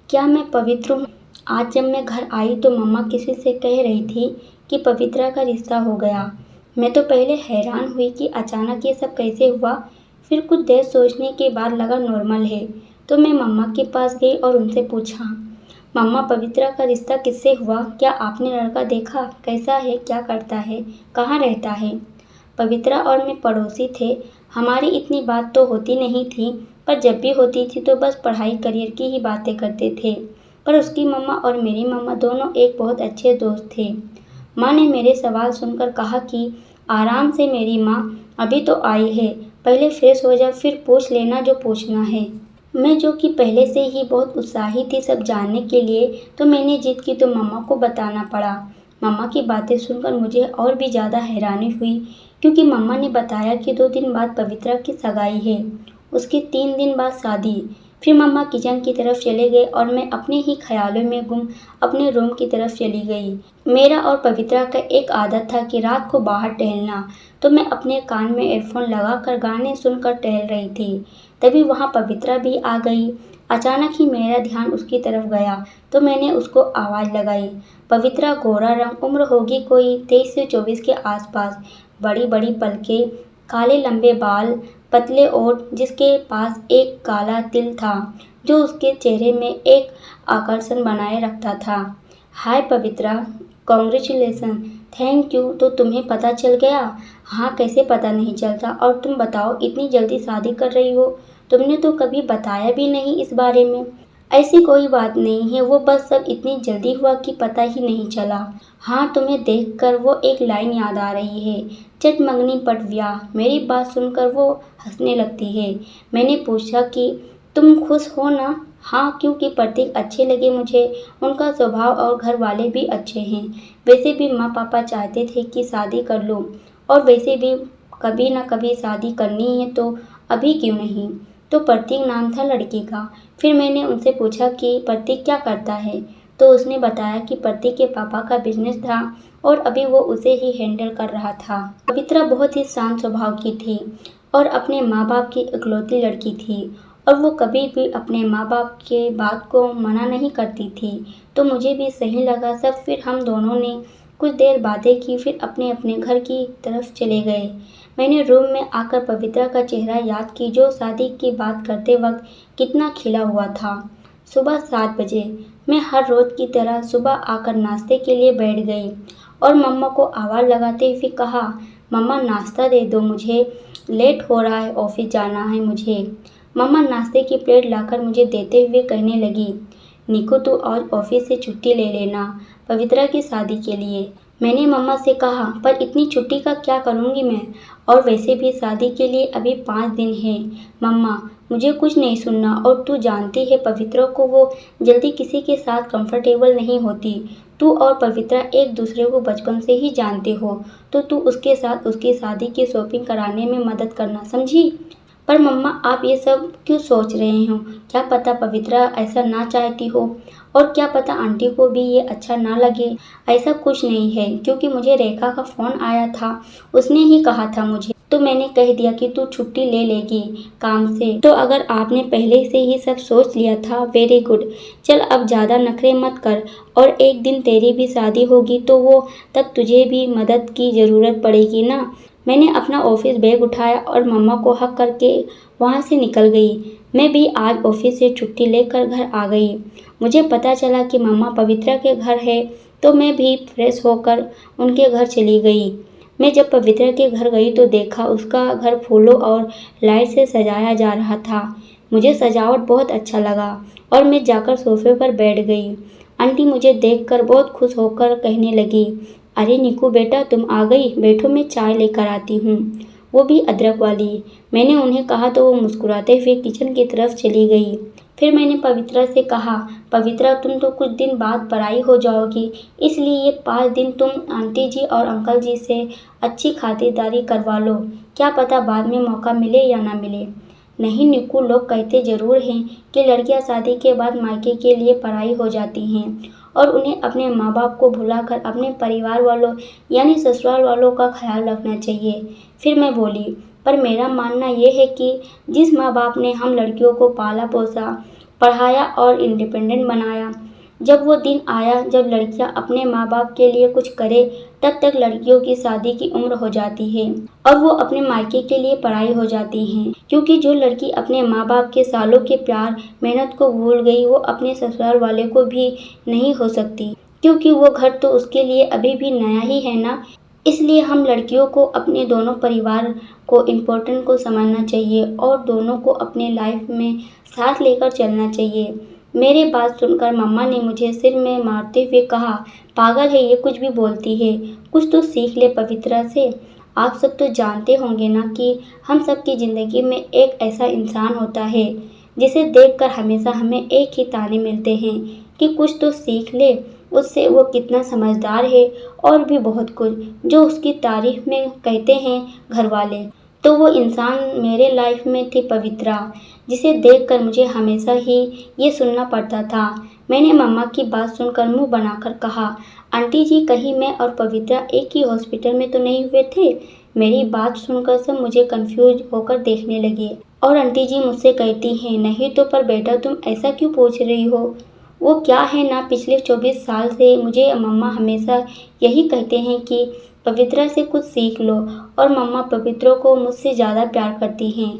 क्या मैं पवित्र हूँ? आज जब मैं घर आई तो मम्मा किसी से कह रही थी कि पवित्रा का रिश्ता हो गया। मैं तो पहले हैरान हुई कि अचानक ये सब कैसे हुआ। फिर कुछ देर सोचने के बाद लगा नॉर्मल है। तो मैं मम्मा के पास गई और उनसे पूछा, मम्मा पवित्रा का रिश्ता किससे हुआ? क्या आपने लड़का देखा? कैसा है? क्या करता है? कहाँ रहता है? पवित्रा और मैं पड़ोसी थे। हमारी इतनी बात तो होती नहीं थी, पर जब भी होती थी तो बस पढ़ाई करियर की ही बातें करते थे। पर उसकी मम्मा और मेरी मम्मा दोनों एक बहुत अच्छे दोस्त थे। माँ ने मेरे सवाल सुनकर कहा कि आराम से मेरी माँ, अभी तो आई है, पहले फ्रेश हो जा, फिर पूछ लेना जो पूछना है। मैं जो कि पहले से ही बहुत उत्साही थी सब जानने के लिए, तो मैंने जिद की तो मम्मा को बताना पड़ा। मम्मा की बातें सुनकर मुझे और भी ज़्यादा हैरानी हुई, क्योंकि मम्मा ने बताया कि 2 दिन बाद पवित्रा की सगाई है, उसके 3 दिन बाद शादी। फिर मम्मा किचन की तरफ चले गए और मैं अपने ही ख्यालों में गुम अपने रूम की तरफ चली गई। मेरा और पवित्रा का एक आदत था कि रात को बाहर टहलना, तो मैं अपने कान में ईयरफोन लगाकर गाने सुनकर टहल रही थी। तभी वहाँ पवित्रा भी आ गई। अचानक ही मेरा ध्यान उसकी तरफ गया, तो मैंने उसको आवाज़ लगाई। पवित्रा गोरा रंग, उम्र होगी कोई 23 से 24 के आसपास, बड़ी बड़ी पलकें, काले लंबे बाल, पतले ओठ, जिसके पास एक काला तिल था जो उसके चेहरे में एक आकर्षण बनाए रखता था। हाय पवित्रा, कॉन्ग्रेचुलेसन। Thank you. तो तुम्हें पता चल गया? हाँ, कैसे पता नहीं चलता। और तुम बताओ, इतनी जल्दी शादी कर रही हो? तुमने तो कभी बताया भी नहीं इस बारे में। ऐसी कोई बात नहीं है, वो बस सब इतनी जल्दी हुआ कि पता ही नहीं चला। हाँ, तुम्हें देखकर वो एक लाइन याद आ रही है, चट मंगनी पट ब्याह। मेरी बात सुनकर वो हंसने लगती है। मैंने पूछा कि तुम खुश हो ना? हाँ, क्योंकि प्रतीक अच्छे लगे मुझे, उनका स्वभाव और घर वाले भी अच्छे हैं। वैसे भी माँ पापा चाहते थे कि शादी कर लूँ, और वैसे भी कभी ना कभी शादी करनी है, तो अभी क्यों नहीं। तो प्रतीक नाम था लड़की का। फिर मैंने उनसे पूछा कि प्रतीक क्या करता है, तो उसने बताया कि प्रतीक के पापा का बिजनेस था और अभी वो उसे ही हैंडल कर रहा था। पवित्रा बहुत ही शांत स्वभाव की थी और अपने माँ बाप की इकलौती लड़की थी, और वो कभी भी अपने माँ बाप के बात को मना नहीं करती थी। तो मुझे भी सही लगा सब। फिर हम दोनों ने कुछ देर बातें की, फिर अपने अपने घर की तरफ चले गए। मैंने रूम में आकर पवित्रा का चेहरा याद की, जो शादी की बात करते वक्त कितना खिला हुआ था। सुबह 7 बजे मैं हर रोज़ की तरह सुबह आकर नाश्ते के लिए बैठ गई और मम्मा को आवाज़ लगाते हुए कहा, मम्मा नाश्ता दे दो मुझे, लेट हो रहा है, ऑफिस जाना है मुझे। मम्मा नाश्ते की प्लेट लाकर मुझे देते हुए कहने लगी, निको तू आज ऑफिस से छुट्टी ले लेना पवित्रा की शादी के लिए। मैंने मम्मा से कहा, पर इतनी छुट्टी का क्या करूँगी मैं, और वैसे भी शादी के लिए अभी 5 दिन हैं। मम्मा, मुझे कुछ नहीं सुनना, और तू जानती है पवित्रा को वो जल्दी किसी के साथ कंफर्टेबल नहीं होती। तू और पवित्रा एक दूसरे को बचपन से ही जानते हो, तो तू उसके साथ उसकी शादी की शॉपिंग कराने में मदद करना, समझी। पर मम्मा, आप ये सब क्यों सोच रहे हो? क्या पता पवित्रा ऐसा ना चाहती हो, और क्या पता आंटी को भी ये अच्छा ना लगे। ऐसा कुछ नहीं है, क्योंकि मुझे रेखा का फ़ोन आया था, उसने ही कहा था मुझे, तो मैंने कह दिया कि तू छुट्टी ले लेगी काम से। तो अगर आपने पहले से ही सब सोच लिया था, वेरी गुड। चल अब ज़्यादा नखरे मत कर, और एक दिन तेरी भी शादी होगी तो वो तब तुझे भी मदद की ज़रूरत पड़ेगी ना। मैंने अपना ऑफिस बैग उठाया और मम्मा को हक करके वहाँ से निकल गई। मैं भी आज ऑफिस से छुट्टी लेकर घर आ गई। मुझे पता चला कि मम्मा पवित्रा के घर है, तो मैं भी फ्रेश होकर उनके घर चली गई। मैं जब पवित्रा के घर गई तो देखा उसका घर फूलों और लाइट से सजाया जा रहा था। मुझे सजावट बहुत अच्छा लगा और मैं जाकर सोफे पर बैठ गई। आंटी मुझे देखकर बहुत खुश होकर कहने लगी, अरे निकू बेटा, तुम आ गई, बैठो मैं चाय लेकर आती हूँ, वो भी अदरक वाली। मैंने उन्हें कहा तो वो मुस्कुराते हुए किचन की तरफ चली गई। फिर मैंने पवित्रा से कहा, पवित्रा तुम तो कुछ दिन बाद पराई हो जाओगी, इसलिए ये 5 दिन तुम आंटी जी और अंकल जी से अच्छी खातिरदारी करवा लो, क्या पता बाद में मौका मिले या ना मिले। नहीं निकू, लोग कहते ज़रूर हैं कि लड़कियां शादी के बाद मायके के लिए पराई हो जाती हैं और उन्हें अपने माँ बाप को भुलाकर अपने परिवार वालों यानी ससुराल वालों का ख्याल रखना चाहिए। फिर मैं बोली, पर मेरा मानना ये है कि जिस माँ बाप ने हम लड़कियों को पाला पोसा, पढ़ाया और इंडिपेंडेंट बनाया। जब वो दिन आया जब लड़कियां अपने माँ बाप के लिए कुछ करें, तब तक लड़कियों की शादी की उम्र हो जाती है और वो अपने मायके के लिए पढ़ाई हो जाती हैं, क्योंकि जो लड़की अपने माँ बाप के सालों के प्यार मेहनत को भूल गई, वो अपने ससुराल वाले को भी नहीं हो सकती, क्योंकि वो घर तो उसके लिए अभी भी नया ही है ना। इसलिए हम लड़कियों को अपने दोनों परिवार को इम्पोर्टेंट को समझना चाहिए और दोनों को अपने लाइफ में साथ लेकर चलना चाहिए। मेरी बात सुनकर मम्मा ने मुझे सिर में मारते हुए कहा, पागल है ये, कुछ भी बोलती है, कुछ तो सीख ले पवित्रा से। आप सब तो जानते होंगे ना कि हम सब की ज़िंदगी में एक ऐसा इंसान होता है जिसे देखकर हमेशा हमें एक ही ताने मिलते हैं कि कुछ तो सीख ले उससे, वो कितना समझदार है और भी बहुत कुछ जो उसकी तारीफ में कहते हैं घर वाले। तो वो इंसान मेरे लाइफ में थी पवित्रा, जिसे देखकर मुझे हमेशा ही ये सुनना पड़ता था। मैंने मम्मा की बात सुनकर मुंह बनाकर कहा, आंटी जी कहीं मैं और पवित्रा एक ही हॉस्पिटल में तो नहीं हुए थे। मेरी बात सुनकर सब मुझे कंफ्यूज होकर देखने लगे और आंटी जी मुझसे कहती हैं, नहीं तो पर बेटा तुम ऐसा क्यों पूछ रही हो। वो क्या है ना, पिछले 24 साल से मुझे मम्मा हमेशा यही कहते हैं कि पवित्रा से कुछ सीख लो, और मम्मा पवित्रा को मुझसे ज़्यादा प्यार करती हैं।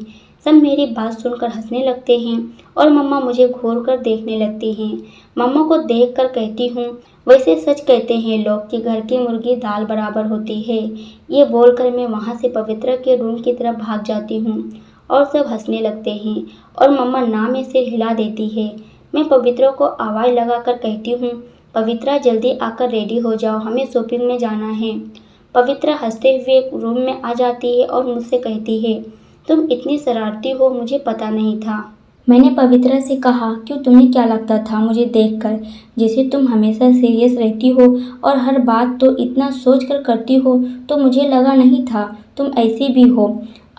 सब मेरी बात सुनकर हंसने लगते हैं और मम्मा मुझे घूर कर देखने लगती हैं। मम्मा को देख कर कहती हूँ, वैसे सच कहते हैं लोग कि घर की मुर्गी दाल बराबर होती है। ये बोलकर मैं वहाँ से पवित्रा के रूम की तरफ भाग जाती हूँ और सब हंसने लगते हैं और मम्मा ना में सिर हिला देती है। मैं पवित्रा को आवाज़ लगाकर कहती हूँ, पवित्रा जल्दी आकर रेडी हो जाओ, हमें शॉपिंग में जाना है। पवित्रा हंसते हुए रूम में आ जाती है और मुझसे कहती है, तुम इतनी शरारती हो, मुझे पता नहीं था। मैंने पवित्रा से कहा, क्यों, तुम्हें क्या लगता था मुझे देखकर, जैसे तुम हमेशा सीरियस रहती हो और हर बात तो इतना सोच कर करती हो, तो मुझे लगा नहीं था तुम ऐसी भी हो।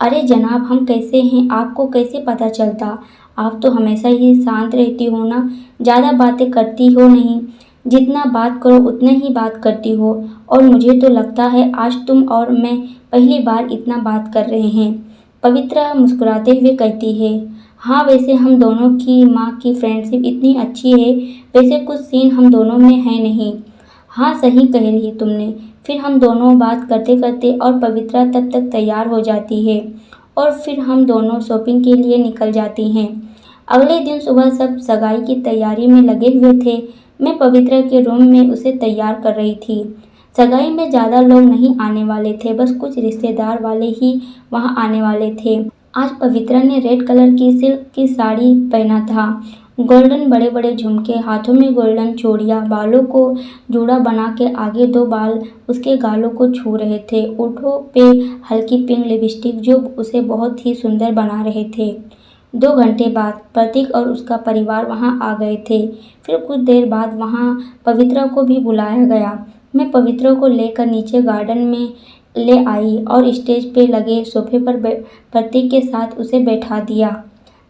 अरे जनाब, हम कैसे हैं आपको कैसे पता चलता, आप तो हमेशा ही शांत रहती हो ना, ज़्यादा बातें करती हो नहीं, जितना बात करो उतना ही बात करती हो, और मुझे तो लगता है आज तुम और मैं पहली बार इतना बात कर रहे हैं। पवित्रा मुस्कुराते हुए कहती है, हाँ वैसे हम दोनों की माँ की फ्रेंडशिप इतनी अच्छी है, वैसे कुछ सीन हम दोनों में है नहीं। हाँ सही कह रही तुमने। फिर हम दोनों बात करते करते और पवित्रा तब तक तैयार हो जाती है और फिर हम दोनों शॉपिंग के लिए निकल जाती हैं। अगले दिन सुबह सब सगाई की तैयारी में लगे हुए थे। मैं पवित्रा के रूम में उसे तैयार कर रही थी। सगाई में ज़्यादा लोग नहीं आने वाले थे, बस कुछ रिश्तेदार वाले ही वहाँ आने वाले थे। आज पवित्रा ने रेड कलर की सिल्क की साड़ी पहना था, गोल्डन बड़े बड़े झुमके, हाथों में गोल्डन चूड़ियाँ, बालों को जूड़ा बना के आगे 2 बाल उसके गालों को छू रहे थे, होठों पे हल्की पिंक लिपस्टिक जो उसे बहुत ही सुंदर बना रहे थे। 2 घंटे बाद प्रतीक और उसका परिवार वहाँ आ गए थे। फिर कुछ देर बाद वहाँ पवित्रा को भी बुलाया गया। मैं पवित्रा को लेकर नीचे गार्डन में ले आई और स्टेज पे लगे सोफे पर प्रतीक के साथ उसे बैठा दिया।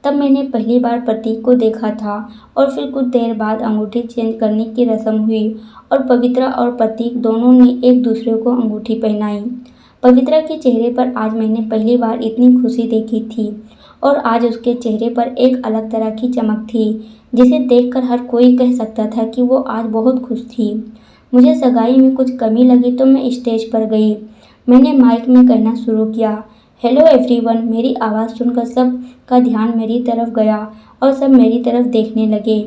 तब मैंने पहली बार प्रतीक को देखा था और फिर कुछ देर बाद अंगूठी चेंज करने की रस्म हुई और पवित्रा और प्रतीक दोनों ने एक दूसरे को अंगूठी पहनाई। पवित्रा के चेहरे पर आज मैंने पहली बार इतनी खुशी देखी थी और आज उसके चेहरे पर एक अलग तरह की चमक थी, जिसे देखकर हर कोई कह सकता था कि वो आज बहुत खुश थी। मुझे सगाई में कुछ कमी लगी तो मैं स्टेज पर गई। मैंने माइक में कहना शुरू किया, हेलो एवरीवन। मेरी आवाज़ सुनकर सब का ध्यान मेरी तरफ गया और सब मेरी तरफ देखने लगे।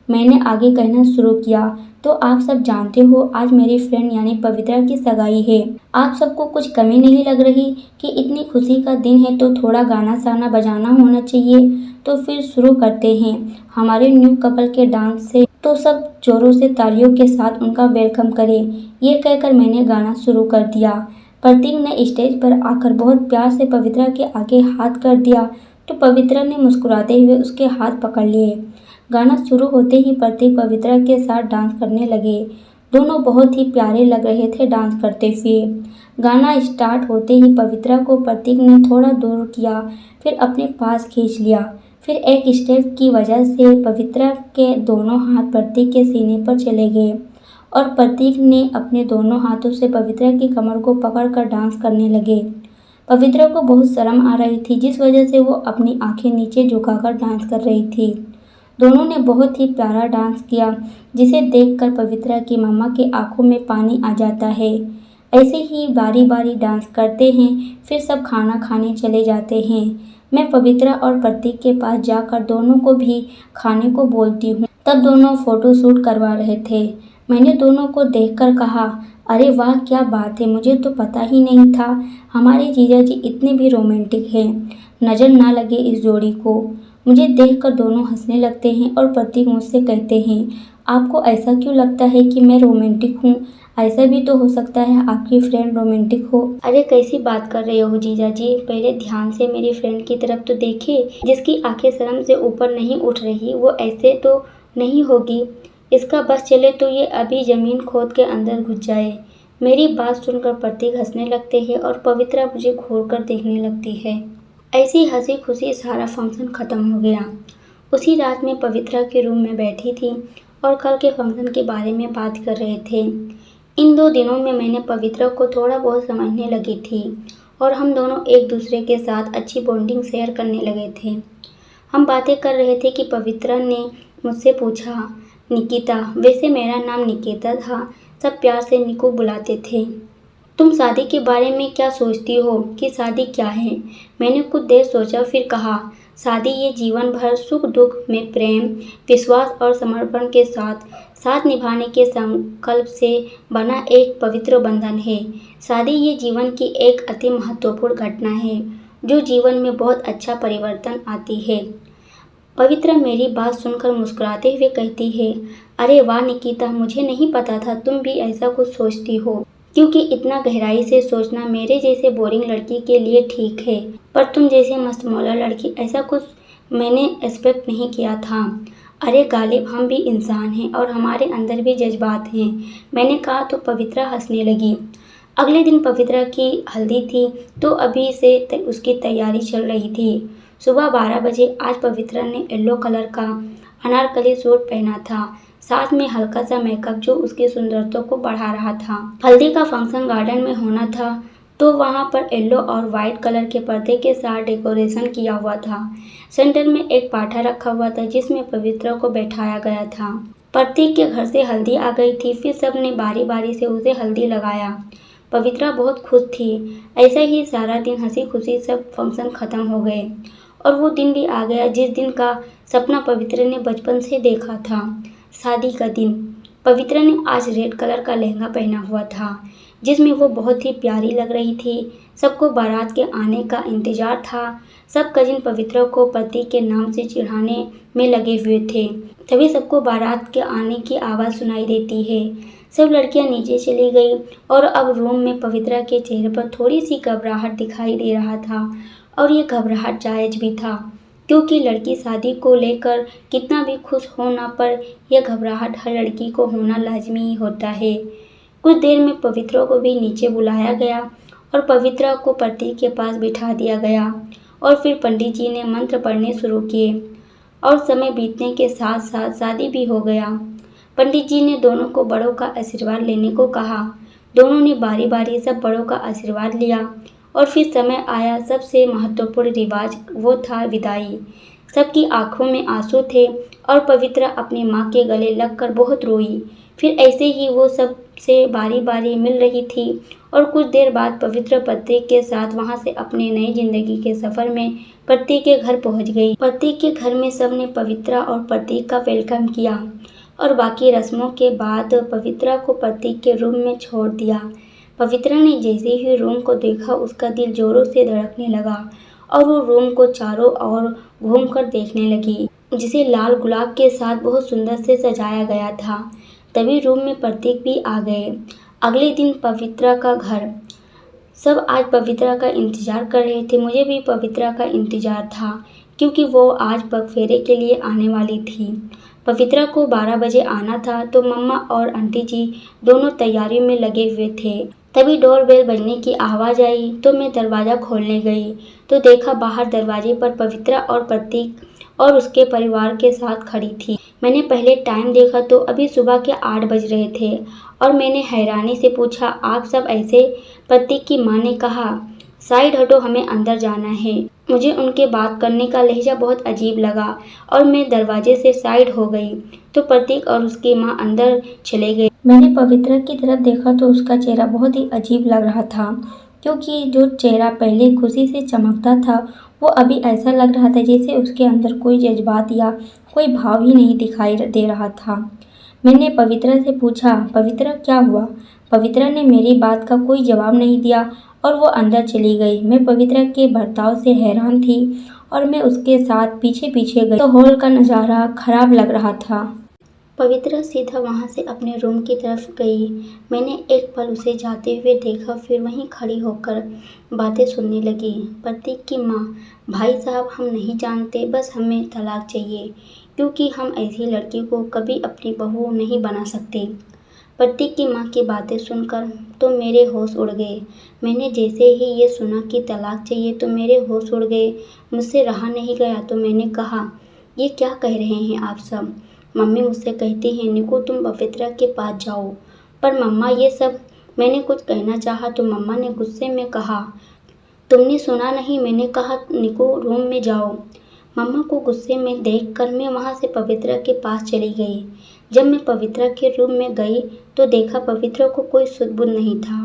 मैंने आगे कहना शुरू किया, तो आप सब जानते हो आज मेरी फ्रेंड यानी पवित्रा की सगाई है। आप सबको कुछ कमी नहीं लग रही कि इतनी खुशी का दिन है तो थोड़ा गाना साना बजाना होना चाहिए। तो फिर शुरू करते हैं हमारे न्यू कपल के डांस से, तो सब जोरों से तालियों के साथ उनका वेलकम करें। ये कहकर मैंने गाना शुरू कर दिया। प्रतीक ने स्टेज पर आकर बहुत प्यार से पवित्रा के आगे हाथ कर दिया तो पवित्रा ने मुस्कुराते हुए उसके हाथ पकड़ लिए। गाना शुरू होते ही प्रतीक पवित्रा के साथ डांस करने लगे। दोनों बहुत ही प्यारे लग रहे थे डांस करते हुए। गाना स्टार्ट होते ही पवित्रा को प्रतीक ने थोड़ा दूर किया, फिर अपने पास खींच लिया। फिर एक स्टेप की वजह से पवित्रा के दोनों हाथ प्रतीक के सीने पर चले गए और प्रतीक ने अपने दोनों हाथों से पवित्रा की कमर को पकड़कर डांस करने लगे। पवित्रा को बहुत शर्म आ रही थी, जिस वजह से वो अपनी आंखें नीचे झुकाकर डांस कर रही थी। दोनों ने बहुत ही प्यारा डांस किया, जिसे देखकर पवित्रा की मम्मा की आंखों में पानी आ जाता है। ऐसे ही बारी बारी डांस करते हैं, फिर सब खाना खाने चले जाते हैं। मैं पवित्रा और प्रतीक के पास जाकर दोनों को भी खाने को बोलती हूँ। तब दोनों फोटो शूट करवा रहे थे। मैंने दोनों को देखकर कहा, अरे वाह क्या बात है, मुझे तो पता ही नहीं था हमारे जीजा जी इतने भी रोमांटिक हैं। नज़र ना लगे इस जोड़ी को। मुझे देखकर दोनों हंसने लगते हैं और प्रतीक मुझसे कहते हैं, आपको ऐसा क्यों लगता है कि मैं रोमांटिक हूँ? ऐसा भी तो हो सकता है आपकी फ्रेंड रोमांटिक हो। अरे कैसी बात कर रहे हो जीजा जी, पहले ध्यान से मेरी फ्रेंड की तरफ तो देखिए। जिसकी आंखें शर्म से ऊपर नहीं उठ रही वो ऐसे तो नहीं होगी। इसका बस चले तो ये अभी जमीन खोद के अंदर घुस जाए। मेरी बात सुनकर प्रतीक हंसने लगते हैं और पवित्रा मुझे घूर कर देखने लगती है। ऐसी हंसी खुशी सारा फंक्शन खत्म हो गया। उसी रात में पवित्रा के रूम में बैठी थी और कल के फंक्शन के बारे में बात कर रहे थे। इन 2 दिनों में मैंने पवित्रा को थोड़ा बहुत समझने लगी थी और हम दोनों एक दूसरे के साथ अच्छी बॉन्डिंग शेयर करने लगे थे। हम बातें कर रहे थे कि पवित्रा ने मुझसे पूछा, निकिता, वैसे मेरा नाम निकिता था, सब प्यार से निकू बुलाते थे। तुम शादी के बारे में क्या सोचती हो कि शादी क्या है? मैंने कुछ देर सोचा फिर कहा, शादी ये जीवन भर सुख दुख में प्रेम, विश्वास और समर्पण के साथ साथ निभाने के संकल्प से बना एक पवित्र बंधन है। शादी ये जीवन की एक अति महत्वपूर्ण घटना है जो जीवन में बहुत अच्छा परिवर्तन आती है। पवित्रा मेरी बात सुनकर मुस्कुराते हुए कहती है, अरे वाह निकिता, मुझे नहीं पता था तुम भी ऐसा कुछ सोचती हो, क्योंकि इतना गहराई से सोचना मेरे जैसे बोरिंग लड़की के लिए ठीक है, पर तुम जैसे मस्तमौला लड़की ऐसा कुछ मैंने एक्सपेक्ट नहीं किया था। अरे गालिब, हम भी इंसान हैं और हमारे अंदर भी जज्बात हैं, मैंने कहा तो पवित्रा हंसने लगी। अगले दिन पवित्रा की हल्दी थी तो अभी से उसकी तैयारी चल रही थी। सुबह 12 बजे आज पवित्रा ने येलो कलर का अनारकली सूट पहना था, साथ में हल्का सा मेकअप जो उसकी सुंदरता को बढ़ा रहा था। हल्दी का फंक्शन गार्डन में होना था तो वहां पर येलो और वाइट कलर के पर्दे के साथ डेकोरेशन किया हुआ था। सेंटर में एक पाठा रखा हुआ था जिसमें पवित्रा को बैठाया गया था। प्रतीक के घर से हल्दी आ गई थी, फिर सबने बारी बारी से उसे हल्दी लगाया। पवित्रा बहुत खुश थी। ऐसा ही सारा दिन हंसी खुशी सब फंक्शन खत्म हो गए और वो दिन भी आ गया जिस दिन का सपना पवित्रा ने बचपन से देखा था, शादी का दिन। पवित्रा ने आज रेड कलर का लहंगा पहना हुआ था जिसमें वो बहुत ही प्यारी लग रही थी। सबको बारात के आने का इंतजार था। सब कजिन पवित्रा को प्रतीक के नाम से चिढ़ाने में लगे हुए थे। तभी सबको बारात के आने की आवाज़ सुनाई देती है। सब लड़कियां नीचे चली गई और अब रूम में पवित्रा के चेहरे पर थोड़ी सी घबराहट दिखाई दे रहा था और ये घबराहट जायज़ भी था, क्योंकि लड़की शादी को लेकर कितना भी खुश हो ना, पर यह घबराहट हर लड़की को होना लाजमी ही होता है। कुछ देर में पवित्रा को भी नीचे बुलाया गया और पवित्रा को प्रतीक के पास बिठा दिया गया और फिर पंडित जी ने मंत्र पढ़ने शुरू किए और समय बीतने के साथ साथ शादी भी हो गया। पंडित जी ने दोनों को बड़ों का आशीर्वाद लेने को कहा। दोनों ने बारी बारी सब बड़ों का आशीर्वाद लिया और फिर समय आया सबसे महत्वपूर्ण रिवाज, वो था विदाई। सबकी आंखों में आंसू थे और पवित्रा अपनी माँ के गले लगकर बहुत रोई। फिर ऐसे ही वो सब से बारी बारी मिल रही थी और कुछ देर बाद पवित्र प्रतीक के साथ वहाँ से अपने नई जिंदगी के सफ़र में प्रतीक के घर पहुँच गई। प्रतीक के घर में सब ने पवित्रा और प्रतीक का वेलकम किया और बाकी रस्मों के बाद पवित्रा को प्रतीक के रूम में छोड़ दिया। पवित्रा ने जैसे ही रूम को देखा उसका दिल जोरों से धड़कने लगा और वो रूम को चारों ओर घूमकर देखने लगी, जिसे लाल गुलाब के साथ बहुत सुंदर से सजाया गया था। तभी रूम में प्रतीक भी आ गए। अगले दिन पवित्रा का घर। सब आज पवित्रा का इंतज़ार कर रहे थे। मुझे भी पवित्रा का इंतज़ार था क्योंकि वो आज बकफेरे के लिए आने वाली थी। पवित्रा को 12 बजे आना था तो मम्मा और आंटी जी दोनों तैयारी में लगे हुए थे। तभी डोरबेल बजने की आवाज़ आई तो मैं दरवाज़ा खोलने गई तो देखा बाहर दरवाजे पर पवित्रा और प्रतीक और उसके परिवार के साथ खड़ी थी। मैंने पहले टाइम देखा तो अभी सुबह के 8 बज रहे थे और मैंने हैरानी से पूछा, आप सब ऐसे? प्रतीक की माँ ने कहा, साइड हटो, हमें अंदर जाना है। मुझे उनके बात करने का लहजा बहुत अजीब लगा और मैं दरवाजे से साइड हो गई तो प्रतीक और उसकी माँ अंदर चले गए। मैंने पवित्रा की तरफ देखा तो उसका चेहरा बहुत ही अजीब लग रहा था, क्योंकि जो चेहरा पहले खुशी से चमकता था वो अभी ऐसा लग रहा था जैसे उसके अंदर कोई जज्बात या कोई भाव ही नहीं दिखाई दे रहा था। मैंने पवित्रा से पूछा, पवित्रा क्या हुआ? पवित्रा ने मेरी बात का कोई जवाब नहीं दिया और वो अंदर चली गई। मैं पवित्रा के बर्ताव से हैरान थी और मैं उसके साथ पीछे पीछे गई तो हॉल का नज़ारा खराब लग रहा था। पवित्रा सीधा वहाँ से अपने रूम की तरफ गई। मैंने एक पल उसे जाते हुए देखा, फिर वहीं खड़ी होकर बातें सुनने लगी। प्रतीक की माँ, भाई साहब हम नहीं जानते, बस हमें तलाक चाहिए, क्योंकि हम ऐसी लड़की को कभी अपनी बहू नहीं बना सकते। प्रतीक की माँ की बातें सुनकर तो मेरे होश उड़ गए। मैंने जैसे ही ये सुना कि तलाक चाहिए तो मेरे होश उड़ गए। मुझसे रहा नहीं गया तो मैंने कहा, ये क्या कह रहे हैं आप सब? मम्मी मुझसे कहती हैं, निको तुम पवित्रा के पास जाओ। पर मम्मा ये सब। मैंने कुछ कहना चाहा तो मम्मा ने गुस्से में कहा, तुमने सुना नहीं? मैंने कहा निको रूम में जाओ। मम्मा को गुस्से में देखकर मैं वहाँ से पवित्रा के पास चली गई। जब मैं पवित्रा के रूम में गई तो देखा पवित्रा को कोई सुध-बुध नहीं था।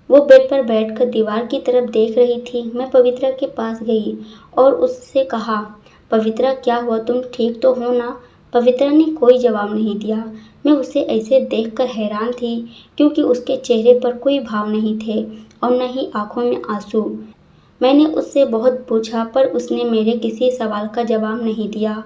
वो बेड पर बैठकर दीवार की तरफ देख रही थी। मैं पवित्रा के पास गई और उससे कहा, पवित्रा क्या हुआ, तुम ठीक तो हो ना? पवित्रा ने कोई जवाब नहीं दिया। मैं उसे ऐसे देखकर हैरान थी, क्योंकि उसके चेहरे पर कोई भाव नहीं थे और न ही आंखों में आंसू। मैंने उससे बहुत पूछा पर उसने मेरे किसी सवाल का जवाब नहीं दिया।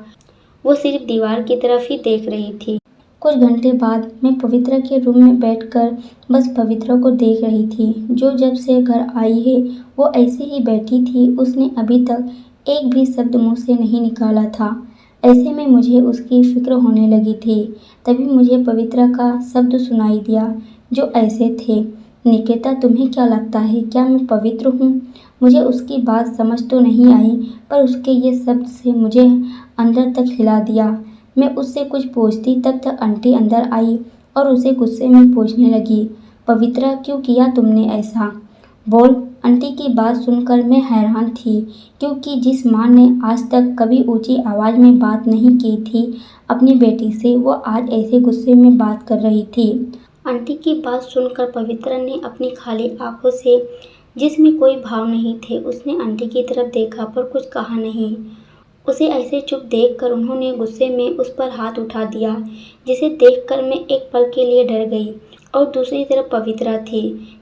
वो सिर्फ दीवार की तरफ ही देख रही थी। कुछ घंटे बाद मैं पवित्रा के रूम में बैठकर बस पवित्रा को देख रही थी, जो जब से घर आई है वो ऐसे ही बैठी थी। उसने अभी तक एक भी शब्द मुंह से नहीं निकाला था। ऐसे में मुझे उसकी फिक्र होने लगी थी। तभी मुझे पवित्रा का शब्द सुनाई दिया, जो ऐसे थे, निकिता तुम्हें क्या लगता है, क्या मैं पवित्र हूँ? मुझे उसकी बात समझ तो नहीं आई, पर उसके ये शब्द से मुझे अंदर तक हिला दिया। मैं उससे कुछ पूछती तब तक आंटी अंदर आई और उसे गुस्से में पूछने लगी, पवित्रा क्यों किया तुमने ऐसा? बोल। आंटी की बात सुनकर मैं हैरान थी, क्योंकि जिस माँ ने आज तक कभी ऊंची आवाज़ में बात नहीं की थी अपनी बेटी से, वो आज ऐसे गुस्से में बात कर रही थी। आंटी की बात सुनकर पवित्रा ने अपनी खाली आंखों से, जिसमें कोई भाव नहीं थे, उसने आंटी की तरफ देखा पर कुछ कहा नहीं। उसे ऐसे चुप देखकर उन्होंने गुस्से में उस पर हाथ उठा दिया, जिसे देखकर मैं एक पल के लिए डर गई। और दूसरी तरफ पवित्रा थी,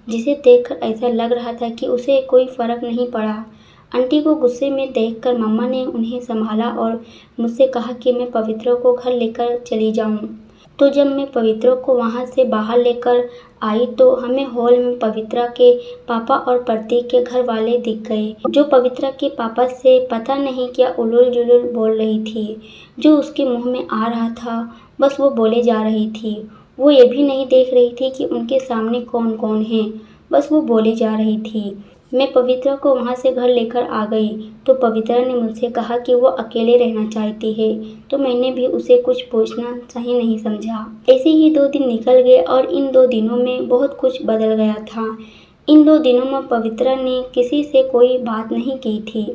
जिसे देखकर ऐसा लग रहा था कि उसे कोई फर्क नहीं पड़ा। आंटी को गुस्से में देखकर मम्मा ने उन्हें संभाला और मुझसे कहा कि मैं पवित्रा को घर लेकर चली जाऊं। तो जब मैं पवित्रा को वहां से बाहर लेकर आई तो हमें हॉल में पवित्रा के पापा और प्रतीक के घर वाले दिख गए, जो पवित्रा के पापा से पता नहीं क्या उलूल जुलूल बोल रही थी। जो उसके मुंह में आ रहा था बस वो बोले जा रही थी। वो ये भी नहीं देख रही थी कि उनके सामने कौन कौन है, बस वो बोले जा रही थी। मैं पवित्रा को वहाँ से घर लेकर आ गई तो पवित्रा ने मुझसे कहा कि वो अकेले रहना चाहती है, तो मैंने भी उसे कुछ पूछना सही नहीं समझा। ऐसे ही 2 दिन निकल गए और इन 2 दिनों में बहुत कुछ बदल गया था। इन 2 दिनों में पवित्रा ने किसी से कोई बात नहीं की थी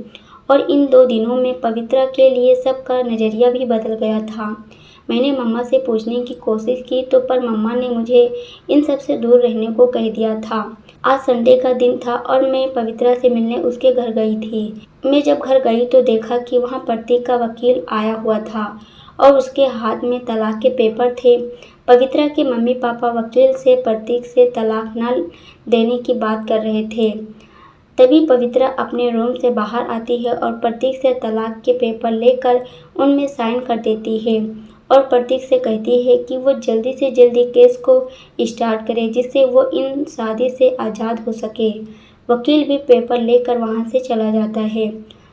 और इन 2 दिनों में पवित्रा के लिए सबका नज़रिया भी बदल गया था। मैंने मम्मा से पूछने की कोशिश की तो पर मम्मा ने मुझे इन सब से दूर रहने को कह दिया था। आज संडे का दिन था और मैं पवित्रा से मिलने उसके घर गई थी। मैं जब घर गई तो देखा कि वहाँ प्रतीक का वकील आया हुआ था और उसके हाथ में तलाक के पेपर थे। पवित्रा के मम्मी पापा वकील से प्रतीक से तलाक न देने की बात कर रहे थे। तभी पवित्रा अपने रूम से बाहर आती है और प्रतीक से तलाक के पेपर लेकर उनमें साइन कर देती है और प्रतीक से कहती है कि वो जल्दी से जल्दी केस को स्टार्ट करे, जिससे वो इन शादी से आज़ाद हो सके। वकील भी पेपर लेकर वहाँ से चला जाता है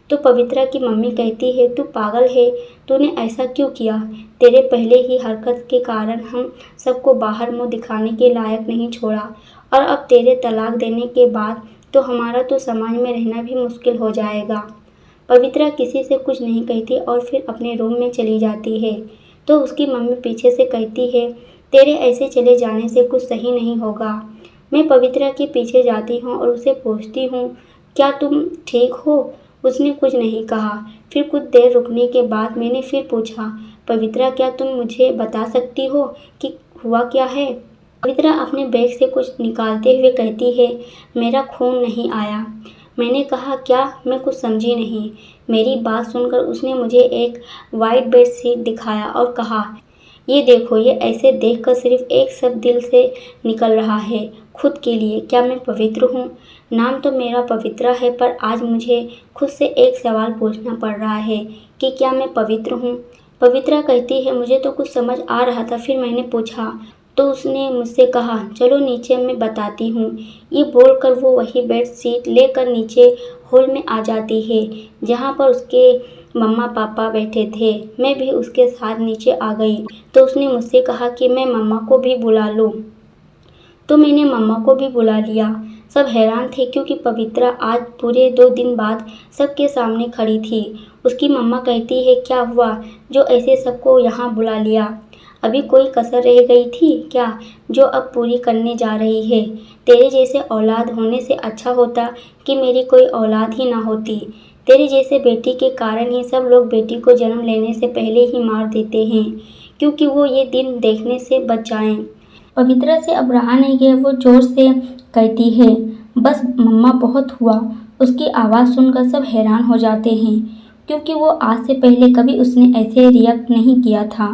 तो पवित्रा की मम्मी कहती है, तू पागल है, तूने ऐसा क्यों किया? तेरे पहले ही हरकत के कारण हम सबको बाहर मुंह दिखाने के लायक नहीं छोड़ा और अब तेरे तलाक देने के बाद तो हमारा तो समाज में रहना भी मुश्किल हो जाएगा। पवित्रा किसी से कुछ नहीं कहती और फिर अपने रूम में चली जाती है तो उसकी मम्मी पीछे से कहती है, तेरे ऐसे चले जाने से कुछ सही नहीं होगा। मैं पवित्रा के पीछे जाती हूँ और उसे पूछती हूँ, क्या तुम ठीक हो? उसने कुछ नहीं कहा। फिर कुछ देर रुकने के बाद मैंने फिर पूछा, पवित्रा क्या तुम मुझे बता सकती हो कि हुआ क्या है? पवित्रा अपने बैग से कुछ निकालते हुए कहती है, मेरा खून नहीं आया। मैंने कहा, क्या? मैं कुछ समझी नहीं। मेरी बात सुनकर उसने मुझे एक वाइट बेडशीट दिखाया और कहा, ये देखो, ये ऐसे देखकर सिर्फ एक शब्द दिल से निकल रहा है, खुद के लिए। क्या मैं पवित्र हूँ? नाम तो मेरा पवित्रा है, पर आज मुझे खुद से एक सवाल पूछना पड़ रहा है कि क्या मैं पवित्र हूँ? पवित्रा कहती है, मुझे तो कुछ समझ आ रहा था, फिर मैंने पूछा तो उसने मुझसे कहा, चलो नीचे मैं बताती हूँ। ये बोलकर वो वही बेड शीट लेकर नीचे हॉल में आ जाती है, जहाँ पर उसके मम्मा पापा बैठे थे। मैं भी उसके साथ नीचे आ गई तो उसने मुझसे कहा कि मैं मम्मा को भी बुला लूँ। तो मैंने मम्मा को भी बुला लिया। सब हैरान थे क्योंकि पवित्रा आज पूरे 2 दिन बाद सबके सामने खड़ी थी। उसकी मम्मा कहती है, क्या हुआ जो ऐसे सबको यहाँ बुला लिया? अभी कोई कसर रह गई थी क्या जो अब पूरी करने जा रही है? तेरे जैसे औलाद होने से अच्छा होता कि मेरी कोई औलाद ही ना होती। तेरे जैसे बेटी के कारण ही सब लोग बेटी को जन्म लेने से पहले ही मार देते हैं, क्योंकि वो ये दिन देखने से बच जाएं। पवित्रा से अब रहा नहीं गया, वो जोर से कहती है, बस मम्मा बहुत हुआ। उसकी आवाज़ सुनकर सब हैरान हो जाते हैं, क्योंकि वो आज से पहले कभी उसने ऐसे रिएक्ट नहीं किया था।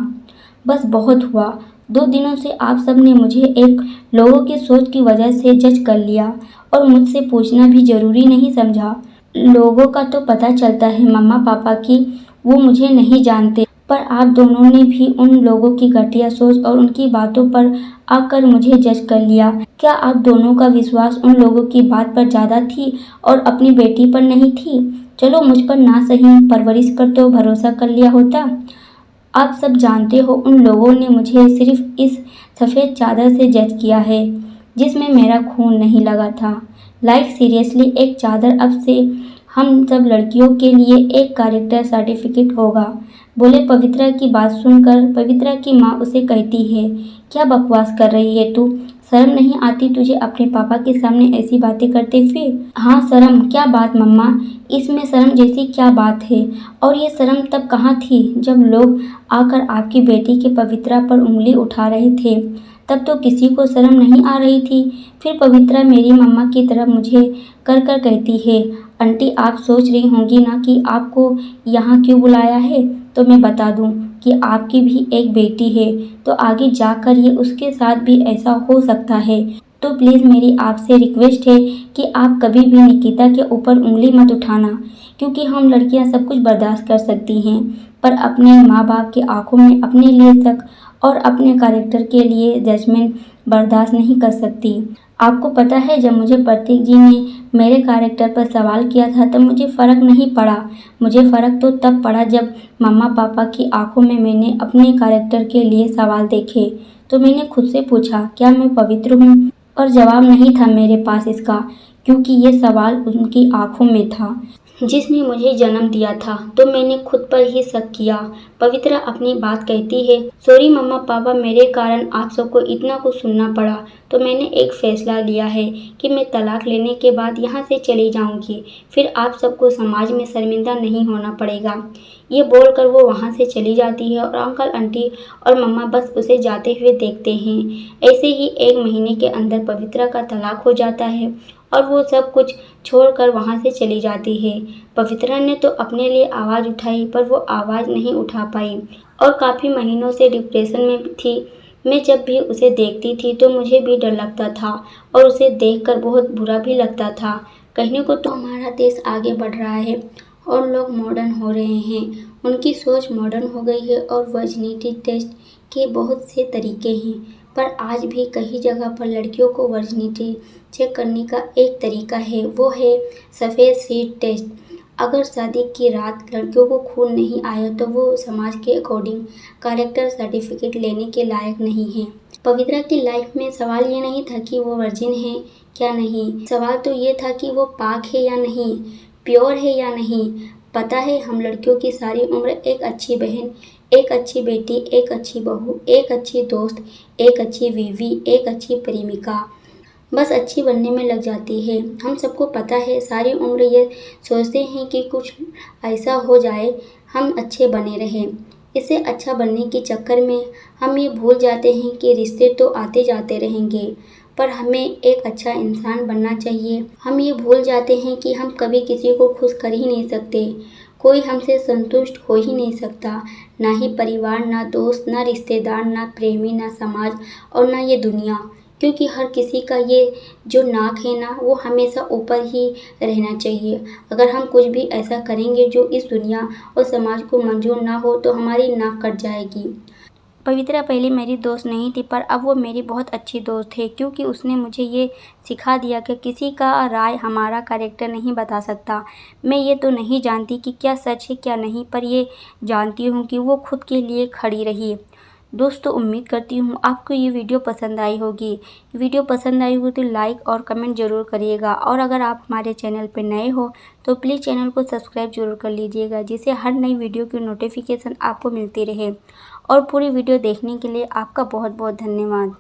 बस बहुत हुआ। 2 दिनों से आप सब ने मुझे एक लोगों की सोच की वजह से जज कर लिया और मुझसे पूछना भी ज़रूरी नहीं समझा। लोगों का तो पता चलता है मम्मा पापा की वो मुझे नहीं जानते, पर आप दोनों ने भी उन लोगों की घटिया सोच और उनकी बातों पर आकर मुझे जज कर लिया। क्या आप दोनों का विश्वास उन लोगों की बात पर ज़्यादा थी और अपनी बेटी पर नहीं थी? चलो मुझ पर ना सही, परवरिश पर तो भरोसा कर लिया होता। आप सब जानते हो उन लोगों ने मुझे सिर्फ इस सफ़ेद चादर से जज किया है जिसमें मेरा खून नहीं लगा था। लाइक सीरियसली, एक चादर अब से हम सब लड़कियों के लिए एक कैरेक्टर सर्टिफिकेट होगा। बोले पवित्रा की बात सुनकर पवित्रा की माँ उसे कहती है, क्या बकवास कर रही है तू? शर्म नहीं आती तुझे अपने पापा के सामने ऐसी बातें करते हुए? हाँ शर्म, क्या बात मम्मा, इसमें शर्म जैसी क्या बात है? और ये शर्म तब कहाँ थी जब लोग आकर आपकी बेटी की पवित्रा पर उंगली उठा रहे थे, तब तो किसी को शर्म नहीं आ रही थी। फिर पवित्रा मेरी मम्मा की तरफ मुझे कर कर कहती है, आंटी आप सोच रही होंगी ना कि आपको यहाँ क्यों बुलाया है, तो मैं बता दूँ कि आपकी भी एक बेटी है, तो आगे जाकर ये उसके साथ भी ऐसा हो सकता है। तो प्लीज़ मेरी आपसे रिक्वेस्ट है कि आप कभी भी निकिता के ऊपर उंगली मत उठाना, क्योंकि हम लड़कियां सब कुछ बर्दाश्त कर सकती हैं, पर अपने माँ बाप की आंखों में अपने लिए शक और अपने कैरेक्टर के लिए जजमेंट बर्दाश्त नहीं कर सकती। आपको पता है, जब मुझे प्रतीक जी ने मेरे कैरेक्टर पर सवाल किया था तब मुझे फ़र्क नहीं पड़ा। मुझे फ़र्क तो तब पड़ा जब मम्मा पापा की आंखों में मैंने अपने कैरेक्टर के लिए सवाल देखे। तो मैंने खुद से पूछा, क्या मैं पवित्र हूँ? और जवाब नहीं था मेरे पास इसका, क्योंकि ये सवाल उनकी आंखों में था जिसने मुझे जन्म दिया था। तो मैंने खुद पर ही शक किया। पवित्रा अपनी बात कहती है, सॉरी मम्मा पापा, मेरे कारण आप सबको इतना कुछ सुनना पड़ा। तो मैंने एक फ़ैसला लिया है कि मैं तलाक लेने के बाद यहाँ से चली जाऊँगी, फिर आप सबको समाज में शर्मिंदा नहीं होना पड़ेगा। ये बोलकर वो वहाँ से चली जाती है और अंकल आंटी और मम्मा बस उसे जाते हुए देखते हैं। ऐसे ही 1 महीने के अंदर पवित्रा का तलाक हो जाता है और वो सब कुछ छोड़कर वहाँ से चली जाती है। पवित्रा ने तो अपने लिए आवाज़ उठाई, पर वो आवाज़ नहीं उठा पाई और काफ़ी महीनों से डिप्रेशन में थी। मैं जब भी उसे देखती थी तो मुझे भी डर लगता था और उसे देखकर बहुत बुरा भी लगता था। कहने को तो हमारा देश आगे बढ़ रहा है और लोग मॉडर्न हो रहे हैं, उनकी सोच मॉडर्न हो गई है और वर्जिनिटी टेस्ट के बहुत से तरीके हैं, पर आज भी कई जगह पर लड़कियों को वर्जिनिटी चेक करने का एक तरीका है, वो है सफ़ेद सीट टेस्ट। अगर शादी की रात लड़कियों को खून नहीं आया तो वो समाज के अकॉर्डिंग कैरेक्टर सर्टिफिकेट लेने के लायक नहीं है। पवित्रा की लाइफ में सवाल ये नहीं था कि वो वर्जिन है क्या नहीं, सवाल तो ये था कि वो पाक है या नहीं, प्योर है या नहीं। पता है, हम लड़कियों की सारी उम्र एक अच्छी बहन, एक अच्छी बेटी, एक अच्छी बहू, एक अच्छी दोस्त, एक अच्छी बीवी, एक अच्छी प्रेमिका बस अच्छी बनने में लग जाती है। हम सबको पता है, सारी उम्र ये सोचते हैं कि कुछ ऐसा हो जाए हम अच्छे बने रहें। इससे अच्छा बनने के चक्कर में हम ये भूल जाते हैं कि रिश्ते तो आते जाते रहेंगे, पर हमें एक अच्छा इंसान बनना चाहिए। हम ये भूल जाते हैं कि हम कभी किसी को खुश कर ही नहीं सकते। कोई हमसे संतुष्ट हो ही नहीं सकता, ना ही परिवार, ना दोस्त, ना रिश्तेदार, ना प्रेमी, ना समाज और ना ये दुनिया। क्योंकि हर किसी का ये जो नाक है ना, वो हमेशा ऊपर ही रहना चाहिए। अगर हम कुछ भी ऐसा करेंगे जो इस दुनिया और समाज को मंजूर ना हो तो हमारी नाक कट जाएगी। पवित्रा पहले मेरी दोस्त नहीं थी, पर अब वो मेरी बहुत अच्छी दोस्त है, क्योंकि उसने मुझे ये सिखा दिया कि किसी का राय हमारा कैरेक्टर नहीं बता सकता। मैं ये तो नहीं जानती कि क्या सच है क्या नहीं, पर ये जानती हूँ कि वो खुद के लिए खड़ी रही। दोस्तों, उम्मीद करती हूँ आपको ये वीडियो पसंद आई होगी। वीडियो पसंद आई हो तो लाइक और कमेंट ज़रूर करिएगा, और अगर आप हमारे चैनल पर नए हो तो प्लीज़ चैनल को सब्सक्राइब जरूर कर लीजिएगा, जिससे हर नई वीडियो की नोटिफिकेशन आपको मिलती रहे। और पूरी वीडियो देखने के लिए आपका बहुत बहुत धन्यवाद।